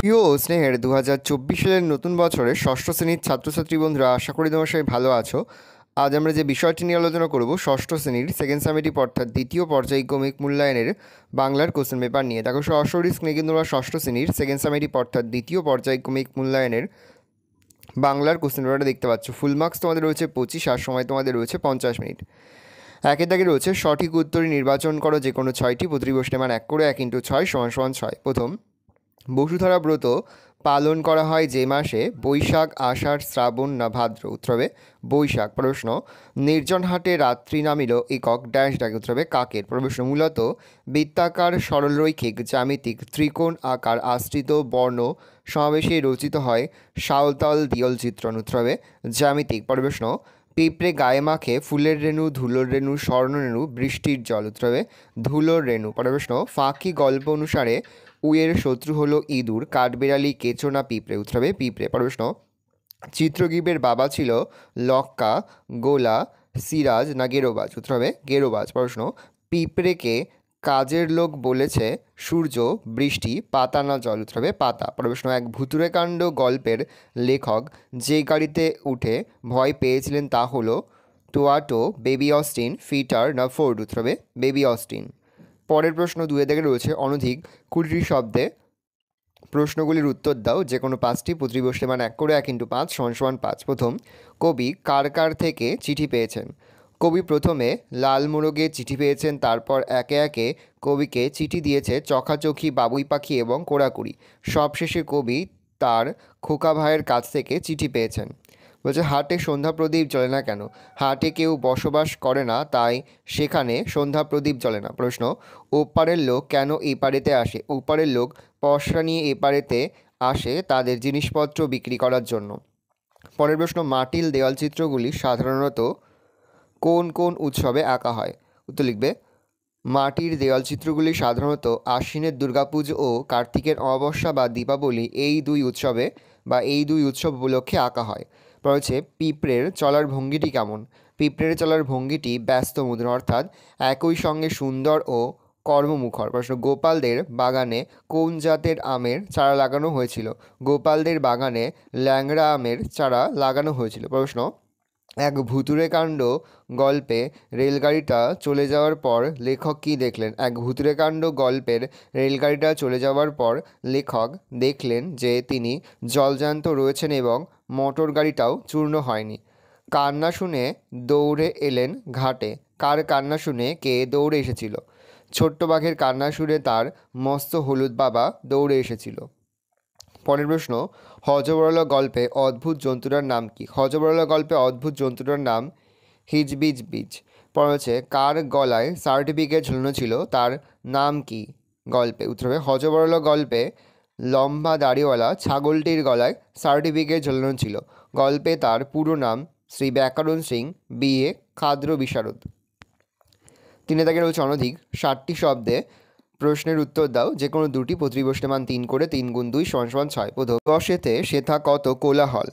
প্রিয় স্নেহের 2024 সালের নতুন বছরের ষষ্ঠ শ্রেণীর ছাত্রছাত্রী বন্ধুরা, আশা করি তোমার সবাই ভালো আছো। আজ আমরা যে বিষয়টি নিয়ে আলোচনা করব ষষ্ঠ শ্রেণীর সেকেন্ড সামেটিভ অর্থাৎ দ্বিতীয় পর্যায়ক্রমিক মূল্যায়নের বাংলার কোশ্চেন পেপার নিয়ে। দেখো সরাসরি স্ক্রিনে কিন্তু আমরা ষষ্ঠ শ্রেণীর সেকেন্ড সামেটিভ অর্থাৎ দ্বিতীয় পর্যায়ক্রমিক মূল্যায়নের বাংলার কোশ্চেন পেপারটা দেখতে পাচ্ছ। ফুল মার্কস তোমাদের রয়েছে 25 আর সময় তোমাদের রয়েছে 50 মিনিট। একের দাগে রয়েছে সঠিক উত্তরই নির্বাচন করো যে কোনো 6টি, প্রতিটি প্রশ্নের মান 1 করে 1 × 6 = 6। প্রথম, বসুধারা ব্রত পালন করা হয় যে মাসে? বৈশাখ, আষাঢ়, শ্রাবণ না ভাদ্র? উত্তর হবে বৈশাখ। প্রশ্ন, নির্জন হাটে রাত্রি নামিল একক ড্যাশ ডাকে? উত্তর হবে কাকের। প্রশ্ন, মূলত বৃত্তাকার সরলরৈখিক জ্যামিতিক ত্রিকোণ আকার আশ্রিত বর্ণ সমাবেশে রচিত হয় সাঁওতাল দিয়ল চিত্রণ? উত্তর হবে জ্যামিতিক। প্রশ্ন, পিঁপড়ে গায়ে মাখে ফুলের রেণু, ধুলোর রেণু, স্বর্ণরেণু, বৃষ্টির জল? উত্তর হবে ধুলোর রেণু। প্রশ্ন, ফাঁকি গল্প অনুসারে উয়ের শত্রু হলো ইঁদুর, কাঠবিড়ালি, কেঁচো না পিঁপড়ে? উত্তর হবে পিঁপড়ে। প্রশ্ন, চিত্রগীবের বাবা ছিল লক্কা, গোলা, সিরাজ না গেরোবাজ? উত্তর হবে গেরোবাজ। প্রশ্ন, পিঁপড়েকে কাজের লোক বলেছে সূর্য, বৃষ্টি, পাতা না জল? উত্তর হবে পাতা। প্রশ্ন, এক ভুতুড়ে কাণ্ড গল্পের লেখক যে গাড়িতে উঠে ভয় পেয়েছিলেন তা হলো টোয়াটো, বেবি অস্টিন, ফিটার না ফোর্ড? উত্তর হবে বেবি অস্টিন। পরের প্রশ্ন 2 থেকে রয়েছে অনধিক 20টি শব্দে প্রশ্নগুলির উত্তর দাও যে কোনো 5টি, প্রতিটি প্রশ্নের মান 1 করে 1 × 5 = 5। প্রথম, কবি কার কার থেকে চিঠি পেয়েছেন? কবি প্রথমে লাল মোরগে চিঠি পেয়েছেন, তারপর একে একে কবিকে চিঠি দিয়েছে চখাচখি, বাবুই পাখি এবং কোড়াকুড়ি। সবশেষে কবি তার খোকা ভাইয়ের কাছ থেকে চিঠি পেয়েছেন। বলছে হাটে সন্ধ্যা প্রদীপ জ্বলে না কেন? হাটে কেউ বসবাস করে না, তাই সেখানে সন্ধ্যা প্রদীপ জ্বলে না। প্রশ্ন, ওপারের লোক কেন এই পারেতে আসে? ওপারের লোক পসরা নিয়ে এ পারেতে আসে তাদের জিনিসপত্র বিক্রি করার জন্য। পরের প্রশ্ন, মাটির দেওয়াল চিত্রগুলি সাধারণত কোন কোন উৎসবে আঁকা হয়? উত্তর লিখবে মাটির দেওয়াল চিত্রগুলি সাধারণত আশ্বিনের দুর্গাপুজো ও কার্তিকের অমাবস্যা বা দীপাবলি এই দুই উৎসব উপলক্ষে আঁকা হয়। রয়েছে পিঁপড়ের চলার ভঙ্গিটি কেমন? পিঁপড়ের চলার ভঙ্গিটি ব্যস্ত মুদ্রা, অর্থাৎ একই সঙ্গে সুন্দর ও কর্মমুখর। প্রশ্ন, গোপালদের বাগানে কোন জাতের আমের চারা লাগানো হয়েছিল? গোপালদের বাগানে ল্যাংড়া আমের চারা লাগানো হয়েছিল। প্রশ্ন, এক ভুতুড়ে কাণ্ড গল্পে রেলগাড়িটা চলে যাওয়ার পর লেখক কী দেখলেন? এক ভুতুড়ে কাণ্ড গল্পের রেলগাড়িটা চলে যাওয়ার পর লেখক দেখলেন যে তিনি জলজ্যান্ত রয়েছেন এবং মোটর গাড়িটাও চূর্ণ হয়নি। কান্না শুনে দৌড়ে এলেন ঘাটে। কার কান্না শুনে কে দৌড়ে এসেছিল? ছোট্ট বাঘের কান্না শুনে তার মস্ত হলুদ বাবা দৌড়ে এসেছিল। পরের প্রশ্ন, হযবরল গল্পে অদ্ভুত জন্তুটার নাম কি? হযবরল গল্পে অদ্ভুত জন্তুটার নাম হিজবিজবিজ। পরে হচ্ছে কার গলায় সার্টিফিকেট ঝুলানো ছিল, তার নাম কি গল্পে? উত্তর হবে হযবরল গল্পে লম্বা দাড়িওয়ালা ছাগলটির গলায় সার্টিফিকেট ঝুলানো ছিল। গল্পে তার পুরো নাম শ্রী ব্যাকরণ সিং, বিএ, খাদ্র বিশারদ। 3 থেকে রয়েছে অনধিক 60টি শব্দে প্রশ্নের উত্তর দাও যে কোনো 2টি, প্রতিটি প্রশ্নের মান 3 করে 3 × 2 = 6। প্রথম, দিবসেতে সেথা কত কোলাহল।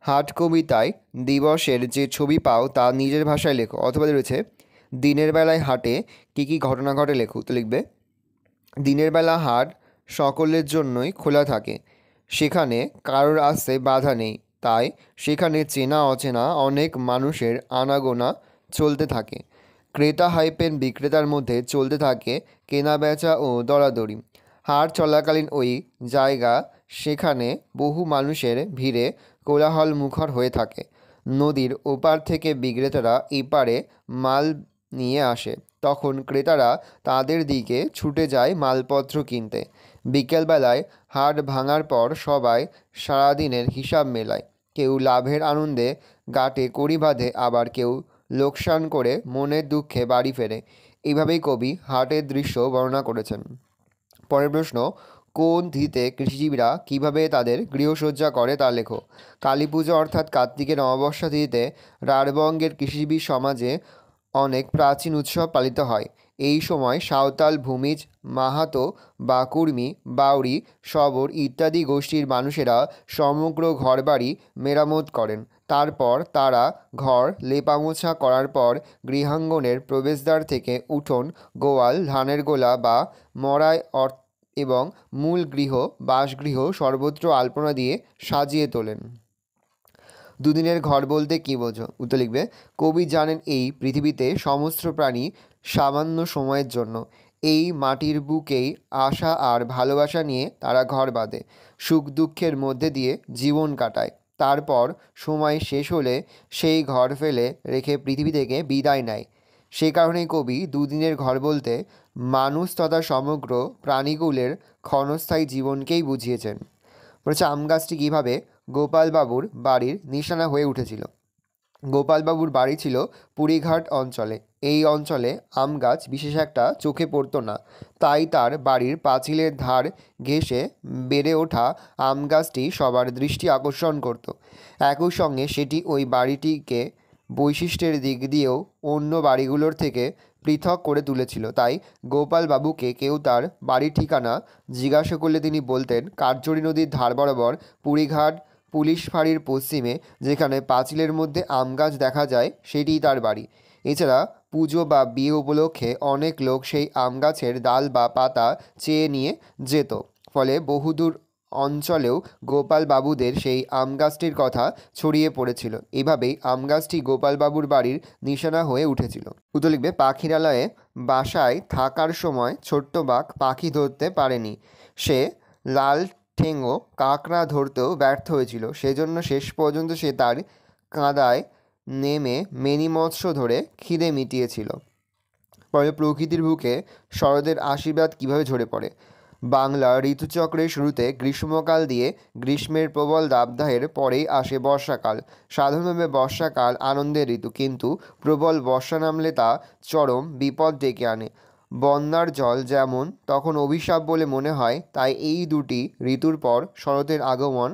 হাট কবিতায় দিবসের যে ছবি পাও তা নিজের ভাষায় লেখো। অথবা রয়েছে দিনের বেলায় হাটে কী কী ঘটনা ঘটে লেখো। তো লিখবে দিনের বেলা হাট সকলের জন্যই খোলা থাকে, সেখানে কারোর আসতে বাধা নেই, তাই সেখানে চেনা অচেনা অনেক মানুষের আনাগোনা চলতে থাকে। ক্রেতা হাইপেন বিক্রেতার মধ্যে চলতে থাকে কেনা বেচা ও দরাদরি। হাট চলাকালীন ওই জায়গা সেখানে বহু মানুষের ভিড়ে কোলাহল মুখর হয়ে থাকে। নদীর ওপার থেকে বিক্রেতারা এপারে মাল নিয়ে আসে, তখন ক্রেতারা তাদের দিকে ছুটে যায় মালপত্র কিনতে। বিকেলবেলায় হাট ভাঙার পর সবাই সারাদিনের হিসাব মেলায়, কেউ লাভের আনন্দে গাঁটে কড়ি বাঁধে, আবার কেউ লোকসান করে মনের দুঃখে বাড়ি ফেরে। এইভাবেই কবি হাটের দৃশ্য বর্ণনা করেছেন। পরের প্রশ্ন, কোন তিথিতে কৃষিজীবীরা কীভাবে তাদের গৃহসজ্জা করে তা লেখো। কালী পুজো অর্থাৎ কার্তিকের অমাবস্যা তিথিতে রাঢ়বঙ্গের কৃষিজীবী সমাজে অনেক প্রাচীন উৎসব পালিত হয়। এই সময় সাঁওতাল, ভূমিজ, মাহাতো বা কুর্মী, বাউরি, শবর ইত্যাদি গোষ্ঠীর মানুষেরা সমগ্র ঘরবাড়ি মেরামত করেন। তারপর তারা ঘর লেপামোছা করার পর গৃহাঙ্গনের প্রবেশদ্বার থেকে উঠোন, গোয়াল, ধানের গোলা বা মড়াই এবং মূল গৃহ বাসগৃহ সর্বত্র আলপনা দিয়ে সাজিয়ে তোলেন। দুদিনের ঘর বলতে কী বোঝো? উত্তর লিখবে, কবি জানেন এই পৃথিবীতে সমস্ত প্রাণী সামান্য সময়ের জন্য। এই মাটির বুকেই আশা আর ভালোবাসা নিয়ে তারা ঘর বাঁধে, সুখ দুঃখের মধ্যে দিয়ে জীবন কাটায়। তারপর সময় শেষ হলে সেই ঘর ফেলে রেখে পৃথিবী থেকে বিদায় নেয়। সে কারণেই কবি দুদিনের ঘর বলতে মানুষ তথা সমগ্র প্রাণীকুলের ক্ষণস্থায়ী জীবনকেই বুঝিয়েছেন। বলছে আম গাছটি কীভাবে গোপালবাবুর বাড়ির নিশানা হয়ে উঠেছিল। গোপালবাবুর বাড়ি ছিল পুরীঘাট অঞ্চলে। এই অঞ্চলে আম গাছ বিশেষ একটা চোখে পড়তো না, তাই তার বাড়ির পাঁচিলের ধার ঘেঁষে বেড়ে ওঠা আম গাছটি সবার দৃষ্টি আকর্ষণ করত। একই সঙ্গে সেটি ওই বাড়িটিকে বৈশিষ্ট্যের দিক দিয়েও অন্য বাড়িগুলোর থেকে পৃথক করে তুলেছিল। তাই গোপালবাবুকে কেউ তার বাড়ির ঠিকানা জিজ্ঞাসা করলে তিনি বলতেন, কার্যরী নদীর ধার বরাবর পুরীঘাট পুলিশ ফাঁড়ির পশ্চিমে যেখানে পাঁচিলের মধ্যে আম গাছ দেখা যায় সেটিই তার বাড়ি। এছাড়া পুজো বা বিয়ে উপলক্ষে অনেক লোক সেই আম গাছের ডাল বা পাতা চেয়ে নিয়ে যেত, ফলে বহুদূর অঞ্চলেও গোপালবাবুদের সেই আম গাছটির কথা ছড়িয়ে পড়েছিল। এভাবেই আম গাছটি গোপালবাবুর বাড়ির নিশানা হয়ে উঠেছিল। উত্তর লিখবে, পাখিরালয়ে বাসায় থাকার সময় ছোট্ট বাঘ পাখি ধরতে পারেনি। সে লাল ঠেঙ্গো কাঁকড়া ধরতেও ব্যর্থ হয়েছিল। সেজন্য শেষ পর্যন্ত সে তার কাঁদায় নেমে মেনি মৎস্য ধরে খিদে মিটিয়েছিল। পরে প্রকৃতির বুকে শরতের আশীর্বাদ কীভাবে ঝরে পড়ে। বাংলা ঋতুচক্রের শুরুতে গ্রীষ্মকাল দিয়ে গ্রীষ্মের প্রবল দাবদাহের পরেই আসে বর্ষাকাল। সাধারণভাবে বর্ষাকাল আনন্দের ঋতু, কিন্তু প্রবল বর্ষা নামলে তা চরম বিপদ ডেকে আনে। বন্যার জল যেমন তখন অভিশাপ বলে মনে হয়, তাই এই দুটি ঋতুর পর শরতের আগমন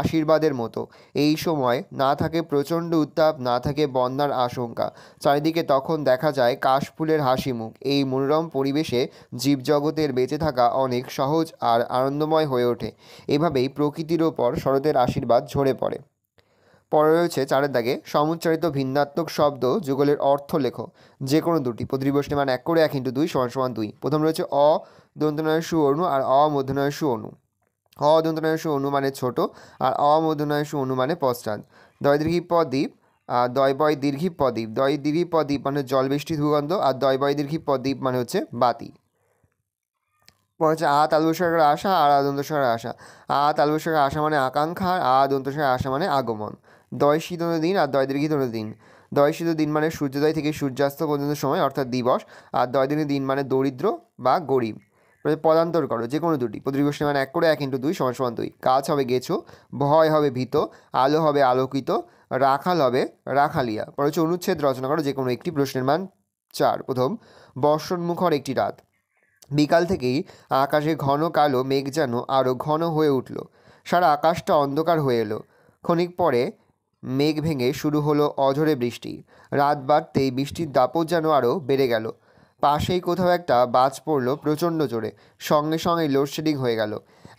আশীর্বাদের মতো। এই সময় না থাকে প্রচণ্ড উত্তাপ, না থাকে বন্যার আশঙ্কা। চারিদিকে তখন দেখা যায় কাশফুলের হাসি মুখ। এই মনোরম পরিবেশে জীবজগতের বেঁচে থাকা অনেক সহজ আর আনন্দময় হয়ে ওঠে। এভাবেই প্রকৃতির ওপর শরতের আশীর্বাদ ঝরে পড়ে। পরে রয়েছে চারের দাগে, সমুচ্চারিত ভিন্নাত্মক শব্দ যুগলের অর্থ লেখো। যে কোনো দুটি। প্রতিটি প্রশ্নের মান 1 করে 1 × 2 = 2। প্রথম রয়েছে অ দন্তনায় সু অণু আর অ মূর্ধন্যয় সু অণু। অ দন্তনায় সু অণু মানে ছোট আর অ মূর্ধন্যয় সু অণু মানে পশ্চাৎ। দয় দীর্ঘী প দ্বীপ আর দয় বয় দীর্ঘী প দ্বীপ। দয় দীর্ঘী প দ্বীপ মানে জল বৃষ্টি ভূগন্ধ, আর দয় বয় দীর্ঘী প দ্বীপ মানে হচ্ছে বাতি। পরে হচ্ছে আ তালবস্বরের আশা আর আ দন্তস্বরের আশা। আ তালবস্বরের আশা মানে আকাঙ্ক্ষা, আর আ দন্তস্বরের আশা মানে আগমন। দয় শীত দিন আর দয় দীর্ঘী দিন। দয় শীত দিন মানে সূর্যোদয় থেকে সূর্যাস্ত পর্যন্ত সময় অর্থাৎ দিবস, আর দয় দীর্ঘ দিন মানে দরিদ্র বা গরিব। পদান্তর করো যে কোনো দুটি। প্রতিটি প্রশ্নের মান 1 করে 1 × 2 = 2। গাছ হবে গেছো, ভয় হবে ভীত, আলো হবে আলোকিত, রাখাল হবে রাখালিয়া। পরে হচ্ছে অনুচ্ছেদ রচনা করো যে কোনো একটি। প্রশ্নের মান 4। প্রথম, বর্ষণমুখর একটি রাত। বিকাল থেকেই আকাশে ঘন কালো মেঘ যেন আরও ঘন হয়ে উঠল। সারা আকাশটা অন্ধকার হয়ে এলো। ক্ষণিক পরে মেঘ ভেঙে শুরু হলো অঝোরে বৃষ্টি। রাত বাড়তেই বৃষ্টির দাপট যেন আরও বেড়ে গেল। পাশেই কোথাও একটা বাজ পড়ল প্রচণ্ড জোরে। সঙ্গে সঙ্গে লোডশেডিং হয়ে গেল।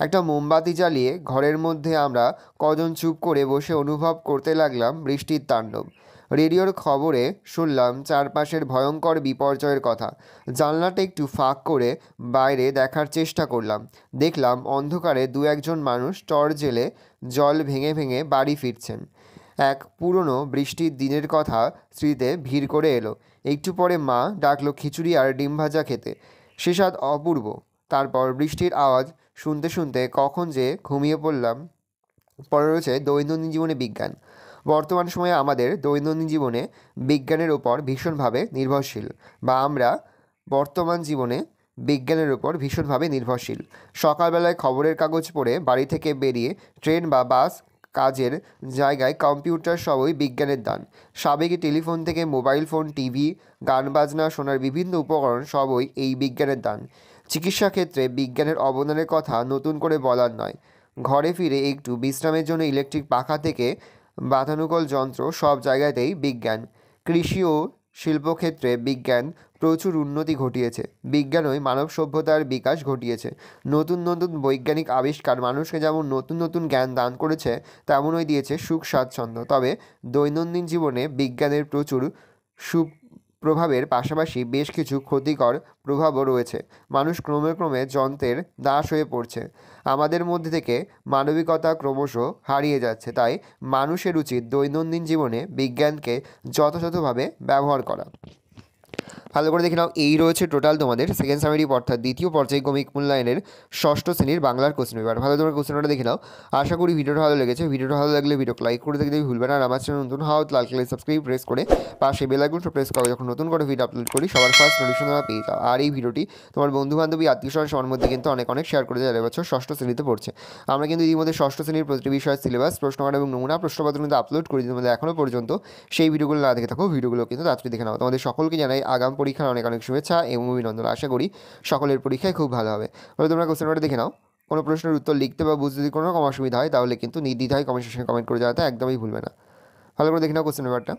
একটা মোমবাতি জ্বালিয়ে ঘরের মধ্যে আমরা কজন চুপ করে বসে অনুভব করতে লাগলাম বৃষ্টির তাণ্ডব। রেডিওর খবরে শুনলাম চারপাশের ভয়ঙ্কর বিপর্যয়ের কথা। জানলাটা একটু ফাঁক করে বাইরে দেখার চেষ্টা করলাম। দেখলাম অন্ধকারে 2-1 মানুষ টর্চ জ্বেলে জল ভেঙে ভেঙে বাড়ি ফিরছেন। এক পুরনো বৃষ্টির দিনের কথা স্মৃতিতে ভিড় করে এলো। একটু পরে মা ডাকলো খিচুড়ি আর ডিম ভাজা খেতে। সে স্বাদ অপূর্ব। তারপর বৃষ্টির আওয়াজ শুনতে শুনতে কখন যে ঘুমিয়ে পড়লাম। পরে রয়েছে দৈনন্দিন জীবনে বিজ্ঞান। বর্তমান সময়ে আমাদের দৈনন্দিন জীবনে বিজ্ঞানের ওপর ভীষণভাবে নির্ভরশীল, বা আমরা বর্তমান জীবনে বিজ্ঞানের ওপর ভীষণভাবে নির্ভরশীল। সকালবেলায় খবরের কাগজ পড়ে বাড়ি থেকে বেরিয়ে ট্রেন বা বাস, কাজের জায়গায় কম্পিউটার সবই বিজ্ঞানের দান। সাবেকি টেলিফোন থেকে মোবাইল ফোন, টিভি, গান বাজনা শোনার বিভিন্ন উপকরণ সবই এই বিজ্ঞানের দান। চিকিৎসা ক্ষেত্রে বিজ্ঞানের অবদানের কথা নতুন করে বলার নয়। ঘরে ফিরে একটু বিশ্রামের জন্য ইলেকট্রিক পাখা থেকে বাতানুকূল যন্ত্র, সব জায়গাতেই বিজ্ঞান। কৃষি ও শিল্পক্ষেত্রে বিজ্ঞান প্রচুর উন্নতি ঘটিয়েছে। বিজ্ঞানই মানব সভ্যতার বিকাশ ঘটিয়েছে। নতুন নতুন বৈজ্ঞানিক আবিষ্কার মানুষকে যেমন নতুন নতুন জ্ঞান দান করেছে, তেমনই দিয়েছে সুখ স্বাচ্ছন্দ্য। তবে দৈনন্দিন জীবনে বিজ্ঞানের প্রচুর প্রভাবের পাশাপাশি বেশ কিছু ক্ষতিকর প্রভাবও রয়েছে। মানুষ ক্রমে ক্রমে যন্ত্রের দাস হয়ে পড়ছে। আমাদের মধ্যে থেকে মানবিকতা ক্রমশ হারিয়ে যাচ্ছে। তাই মানুষের উচিত দৈনন্দিন জীবনে বিজ্ঞানকে যথাযথভাবে ব্যবহার করা। ভালো করে দেখে নাও, এই রয়েছে টোটাল তোমাদের সেকেন্ড সামেটিভ অর্থাৎ দ্বিতীয় পর্যায়ক্রমিক মূল্যায়নের ষষ্ঠ শ্রেণীর বাংলার কোশ্চেন পেপার। ভালো তোমার কোশ্চেনটা দেখে নাও। আশা করি ভিডিওটা ভালো লেগেছে। ভিডিওটা ভালো লাগলে ভিডিওকে লাইক করে দেখতে ভুলবে না। আর আমার চ্যানেল নতুন হওয়া লাল কালার সাবস্ক্রাইব প্রেস করে পাশে বেল আইকনটা প্রেস করো, যখন নতুন করে ভিডিও আপলোড করি সবার ফার্স্ট নোটিফিকেশন তোমরা পেয়ে যাও। আর এই ভিডিওটি তোমার বন্ধু বান্ধবী আত্মীয় স্বজন সবার মধ্যে কিন্তু অনেক অনেক শেয়ার করে যারা এবছর ষষ্ঠ শ্রেণীতে পড়ছে। আমরা কিন্তু ইতিমধ্যে ষষ্ঠ শ্রেণীর প্রতিটি বিষয়ের সিলেবাস, প্রশ্নকার এবং নমুনা প্রশ্নপত্র কিন্তু আপলোড করি। তোমাদের এখনও পর্যন্ত সেই ভিডিওগুলো না দেখে থাকো, ভিডিওগুলো কিন্তু তাড়াতাড়ি দেখে নাও। তোমাদের সকলকে জানাই আগাম পরীক্ষার অনেক অনেক শুভেচ্ছা এবং অভিনন্দন। আশা করি সকলের পরীক্ষায় খুব ভালো হবে। তবে তোমরা কোশ্চেনটা দেখে নাও। কোনো প্রশ্নের উত্তর লিখতে বা বুঝতে যদি কোনো রকম অসুবিধা হয় তাহলে কিন্তু নির্দ্বিধায় কমেন্ট সেকশনে কমেন্ট করে জানাতে একদমই ভুলবে না। ভালো করে দেখে নাও কোশ্চেন পেপারটা।